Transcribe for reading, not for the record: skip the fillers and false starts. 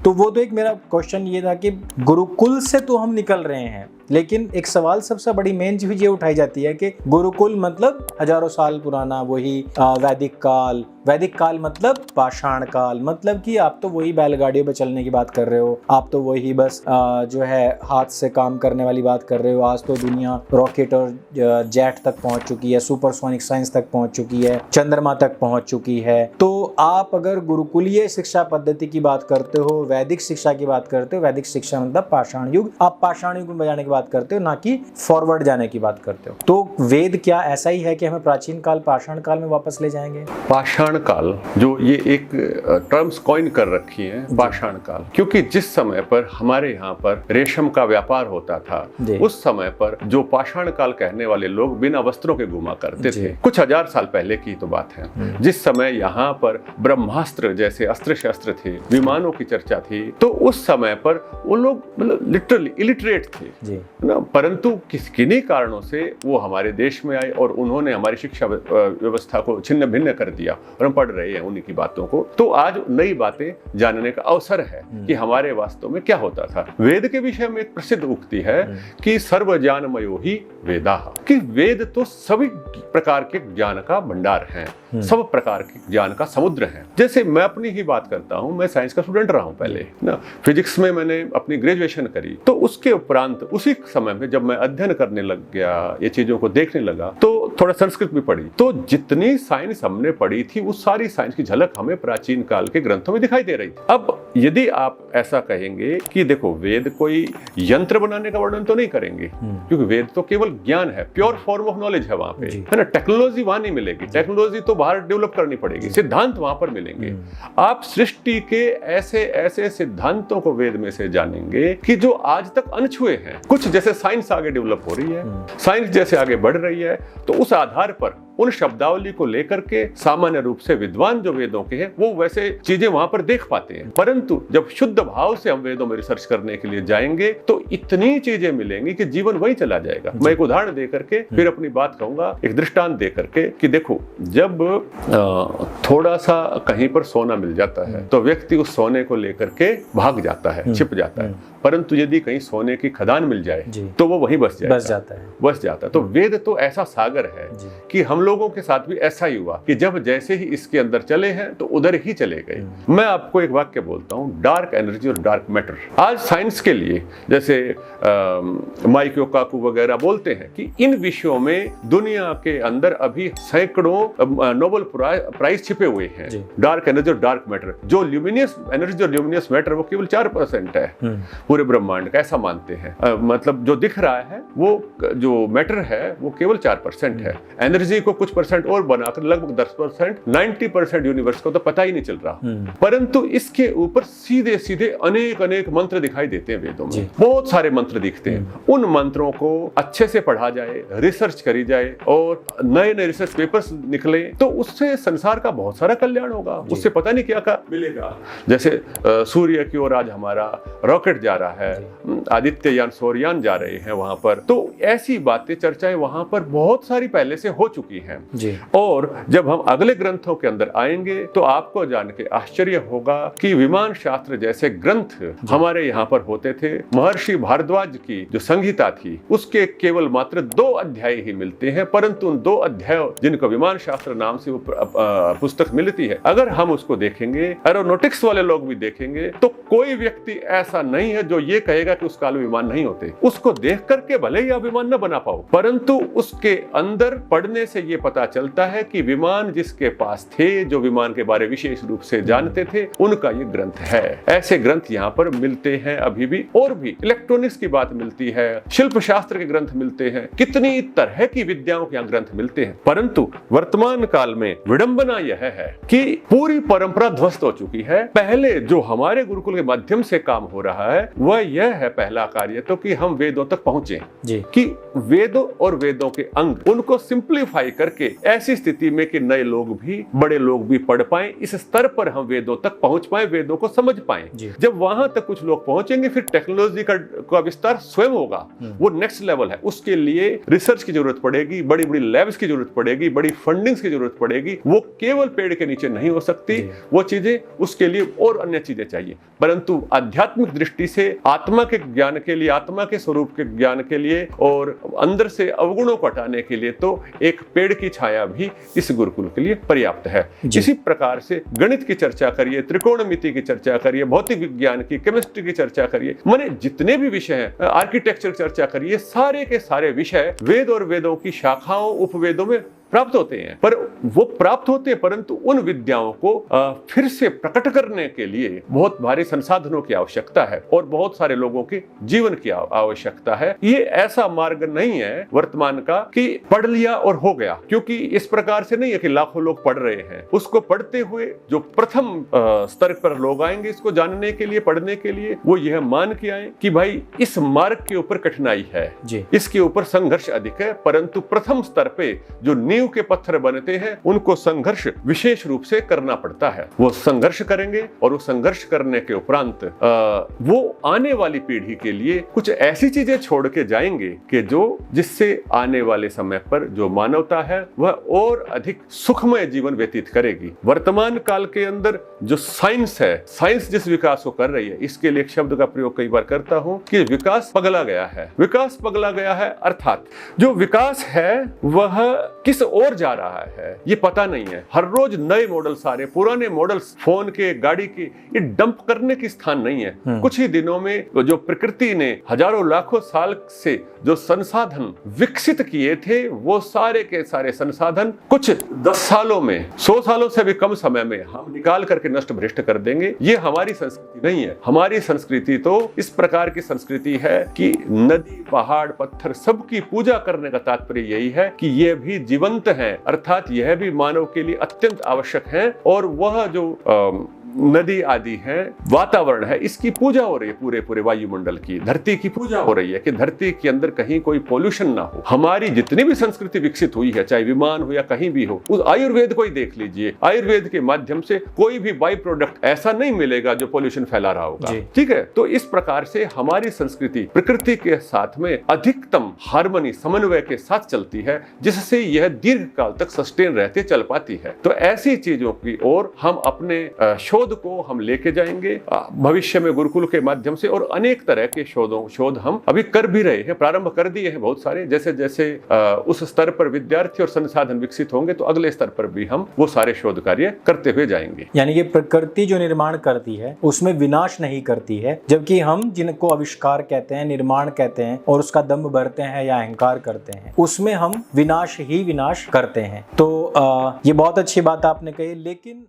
तो वो तो एक मेरा क्वेश्चन ये था कि गुरुकुल से तो हम निकल रहे हैं, लेकिन एक सवाल सबसे बड़ी मेन चीज ये उठाई जाती है कि गुरुकुल मतलब हजारों साल पुराना वही वैदिक काल मतलब पाषाण काल, मतलब कि आप तो वही बैलगाड़ियों पे चलने की बात कर रहे हो, आप तो वही बस जो है हाथ से काम करने वाली बात कर रहे हो। आज तो दुनिया रॉकेट और जेट तक पहुंच चुकी है, सुपरसोनिक साइंस तक पहुंच चुकी है, चंद्रमा तक पहुंच चुकी है। तो आप अगर गुरुकुलीय शिक्षा पद्धति की बात करते हो, वैदिक शिक्षा की बात करते हो, वैदिक शिक्षा मतलब पाषाण युग, आप पाषाण युग में जाने की बात करते हो, ना कि फॉरवर्ड जाने की बात करते हो। तो वेद क्या ऐसा ही है कि हमें प्राचीन काल पाषाण काल में वापस ले जाएंगे? पाषाण काल, जो ये एक टर्म्स कॉइन कर रखी है, पाषाण काल, क्योंकि जिस समय पर हमारे यहाँ पर रेशम का व्यापार होता था, उस समय पर जो पाषाण काल कहने वाले लोग बिना वस्त्रों के घुमा करते थे। कुछ हजार साल पहले की तो बात है, जिस समय यहाँ पर ब्रह्मास्त्र जैसे अस्त्र शस्त्र थे, विमानों की चर्चा थी, तो उस समय पर वो लोग मतलब लिटरली इलिटरेट थे ना, परंतु किन्हीं कारणों से वो हमारे देश में आए और उन्होंने हमारी शिक्षा व्यवस्था को छिन्न भिन्न कर दिया और हम पढ़ रहे हैं उन्हीं की बातों को। तो आज नई बातें जानने का अवसर है कि हमारे वास्तव में क्या होता था। वेद के विषय में एक प्रसिद्ध उक्ति है कि सर्व ज्ञानमयो ही वेदाः, कि वेद तो सभी प्रकार के ज्ञान का भंडार है, सब प्रकार के ज्ञान का समुद्र है। जैसे मैं अपनी ही बात करता हूँ, मैं साइंस का स्टूडेंट रहा हूँ पहले ना, फिजिक्स में मैंने अपनी ग्रेजुएशन करी, तो उसके उपरांत उसी समय में जब मैं अध्ययन करने लग गया, ये चीजों को देखने लगा, तो थोड़ा संस्कृत भी पढ़ी, तो जितनी साइंस हमने पढ़ी थी वो सारी साइंस की झलक हमें प्राचीन काल के ग्रंथों में दिखाई दे रही थी। अब यदि आप ऐसा कहेंगे कि देखो वेद कोई यंत्र बनाने का वर्णन तो नहीं करेंगे, क्योंकि वेद तो केवल ज्ञान है, प्योर फॉर्म ऑफ नॉलेज है वहां पे, है ना। टेक्नोलॉजी वहां नहीं मिलेगी, टेक्नोलॉजी तो बाहर डेवलप करनी पड़ेगी, सिद्धांत वहां पर मिलेंगे। आप सृष्टि के ऐसे ऐसे सिद्धांतों को वेद में से जानेंगे कि जो आज तक अनछुए हैं। कुछ जैसे साइंस आगे डेवलप हो रही है, साइंस जैसे आगे बढ़ रही है, तो उस आधार पर उन शब्दावली को लेकर के सामान्य रूप से विद्वान जो वेदों के हैं वो वैसे चीजें वहां पर देख पाते हैं। परंतु जब शुद्ध भाव से हम वेदों में रिसर्च करने के लिए जाएंगे तो इतनी चीजें मिलेंगी कि जीवन वही चला जाएगा। मैं एक उदाहरण दे करके फिर अपनी बात कहूंगा, एक दृष्टांत दे करके कि देखो, जब थोड़ा सा कहीं पर सोना मिल जाता है तो व्यक्ति उस सोने को लेकर के भाग जाता है, छिप जाता है, परंतु यदि कहीं सोने की खदान मिल जाए तो वो वहीं बस जाता है। तो वेद तो ऐसा सागर है कि हम लोगों के साथ भी ऐसा ही हुआ कि जब जैसे ही इसके अंदर चले हैं तो उधर ही चले गए। मैं आपको एक वाक्य बोलता हूं, डार्क एनर्जी और डार्क मैटर। आज साइंस के लिए जैसे माइकियो काकू वगैरह बोलते हैं कि इन विषयों में दुनिया के अंदर अभी सैकड़ों नोबेल प्राइज छिपे हुए हैं। डार्क एनर्जी और डार्क मैटर, जो ल्यूमिनियस एनर्जी और ल्यूमिनियस मैटर वो केवल 4% है पूरे ब्रह्मांड का, ऐसा मानते हैं। मतलब जो दिख रहा है वो जो मैटर है वो केवल 4% है। एनर्जी को कुछ परसेंट और बनाकर लगभग 10%, 90% यूनिवर्स को तो पता ही नहीं चल रहा। परंतु इसके ऊपर सीधे सीधे अनेक अनेक मंत्र दिखाई देते हैं वेदों में, बहुत सारे मंत्र दिखते हैं। उन मंत्रों को अच्छे से पढ़ा जाए, रिसर्च करी जाए और नए नए रिसर्च पेपर्स निकले तो उससे संसार का बहुत सारा कल्याण होगा, उससे पता नहीं क्या क्या मिलेगा। जैसे सूर्य की ओर आज हमारा रॉकेट जा रहा है, आदित्ययान सौरयान जा रहे हैं वहां पर, तो ऐसी बातें चर्चाएं वहां पर बहुत सारी पहले से हो चुकी हैं। और जब हम अगले ग्रंथों के अंदर आएंगे तो आपको जान के आश्चर्य होगा कि विमान शास्त्र जैसे ग्रंथ हमारे यहाँ पर होते थे। महर्षि भारद्वाज की जो संहिता थी उसके केवल मात्र 2 अध्याय ही मिलते हैं, परंतु उन 2 अध्याय जिनको विमान शास्त्र नाम से वो पुस्तक मिलती है, अगर हम उसको देखेंगे, एरोनॉटिक्स वाले लोग भी देखेंगे, तो कोई व्यक्ति ऐसा नहीं है जो ये कहेगा कि उस काल में विमान नहीं होते। उसको देख करके भले ही आप विमान न बना पाओ, परंतु उसके अंदर पढ़ने से ये पता चलता है कि विमान जिसके पास थे, जो विमान के बारे विशेष रूप से जानते थे, उनका ये ग्रंथ है। ऐसे ग्रंथ यहाँ पर मिलते हैं अभी भी, और भी इलेक्ट्रॉनिक्स की बात मिलती है, शिल्प शास्त्र के ग्रंथ मिलते हैं, कितनी तरह की विद्याओं के यहाँ ग्रंथ मिलते हैं। परंतु वर्तमान काल में विडंबना यह है कि पूरी परंपरा ध्वस्त हो चुकी है। पहले जो हमारे गुरुकुल के माध्यम से काम हो रहा है वह यह है, पहला कार्य तो कि हम वेदों तक पहुंचे जी। कि वेदों और वेदों के अंग उनको सिंप्लीफाई करके ऐसी स्थिति में कि नए लोग भी, बड़े लोग भी पढ़ पाए, इस स्तर पर हम वेदों तक पहुंच पाए, वेदों को समझ पाए। जब वहां तक कुछ लोग पहुंचेंगे फिर टेक्नोलॉजी का विस्तार स्वयं होगा, वो नेक्स्ट लेवल है। उसके लिए रिसर्च की जरूरत पड़ेगी, बड़ी बड़ी लैब्स की जरूरत पड़ेगी, बड़ी फंडिंग्स की जरूरत पड़ेगी। वो केवल पेड़ के नीचे नहीं हो सकती, वो चीजें, उसके लिए और अन्य चीजें चाहिए। परंतु आध्यात्मिक दृष्टि से आत्मा के ज्ञान के लिए, आत्मा के स्वरूप के ज्ञान के लिए और अंदर से अवगुणों को हटाने के लिए तो एक पेड़ की छाया भी इस गुरुकुल के लिए पर्याप्त है। इसी प्रकार से गणित की चर्चा करिए, त्रिकोणमिति की चर्चा करिए, भौतिक विज्ञान की, केमिस्ट्री की चर्चा करिए, माने जितने भी विषय हैं, आर्किटेक्चर की चर्चा करिए, सारे के सारे विषय वेद और वेदों की शाखाओं, उपवेदों में प्राप्त होते हैं। पर वो प्राप्त होते हैं, परंतु उन विद्याओं को फिर से प्रकट करने के लिए बहुत भारी संसाधनों की आवश्यकता है और बहुत सारे लोगों के जीवन की आवश्यकता है। ये ऐसा मार्ग नहीं है वर्तमान का कि पढ़ लिया और हो गया, क्योंकि इस प्रकार से नहीं है कि लाखों लोग पढ़ रहे हैं। उसको पढ़ते हुए जो प्रथम स्तर पर लोग आएंगे इसको जानने के लिए, पढ़ने के लिए, वो यह मान के आए कि भाई इस मार्ग के ऊपर कठिनाई है, इसके ऊपर संघर्ष अधिक है, परंतु प्रथम स्तर पे जो नींव के पत्थर बनते हैं उनको संघर्ष विशेष रूप से करना पड़ता है। वो संघर्ष करेंगे और वो संघर्ष करने के उपरांत वो आने वाली पीढ़ी के लिए कुछ ऐसी चीजें छोड़ के जाएंगे कि जिससे आने वाले समय पर जो मानवता है वह और अधिक सुखमय जीवन व्यतीत करेगी। वर्तमान काल के अंदर जो साइंस है, साइंस जिस विकास को कर रही है, इसके लिए एक शब्द का प्रयोग कई बार करता हूं कि विकास पगला गया है। विकास पगला गया है अर्थात जो विकास है वह किस और जा रहा है ये पता नहीं है। हर रोज नए मॉडल, सारे पुराने मॉडल्स, फोन के, गाड़ी के, ये डंप करने की स्थान नहीं है। कुछ ही दिनों में जो प्रकृति ने हजारों लाखों साल से जो संसाधन विकसित किए थे वो सारे के सारे संसाधन कुछ 10 सालों में, 100 सालों से भी कम समय में हम निकाल करके नष्ट भ्रष्ट कर देंगे। ये हमारी संस्कृति नहीं है। हमारी संस्कृति तो इस प्रकार की संस्कृति है कि नदी, पहाड़, पत्थर सबकी पूजा करने का तात्पर्य यही है कि ये भी जीवंत है, अर्थात यह भी मानव के लिए अत्यंत आवश्यक है। और वह जो नदी आदि है, वातावरण है, इसकी पूजा हो रही है, पूरे पूरे वायुमंडल की, धरती की पूजा हो रही है कि धरती के अंदर कहीं कोई पोल्यूशन ना हो। हमारी जितनी भी संस्कृति विकसित हुई है, चाहे विमान हो या कहीं भी हो, उस आयुर्वेद को ही देख लीजिए। आयुर्वेद के माध्यम से कोई भी बाई प्रोडक्ट ऐसा नहीं मिलेगा जो पोल्यूशन फैला रहा होगा। ठीक है, तो इस प्रकार से हमारी संस्कृति प्रकृति के साथ में अधिकतम हार्मनी, समन्वय के साथ चलती है, जिससे यह दीर्घ काल तक सस्टेन रहते चल पाती है। तो ऐसी चीजों की ओर हम अपने शोध को हम लेके जाएंगे भविष्य में गुरुकुल के माध्यम से, और अनेक तरह के शोध हम अभी कर भी रहे हैं, प्रारंभ कर दिए हैं बहुत सारे। जैसे जैसे उस स्तर पर विद्यार्थी और संसाधन विकसित होंगे तो अगले स्तर पर भी हम वो सारे शोध कार्य करते हुए जाएंगे। यानी कि प्रकृति जो निर्माण करती है उसमें विनाश नहीं करती है, जबकि हम जिनको आविष्कार कहते हैं, निर्माण कहते हैं और उसका दम्भ भरते हैं या अहंकार करते हैं, उसमें हम विनाश ही विनाश करते हैं। तो ये बहुत अच्छी बात आपने कही। लेकिन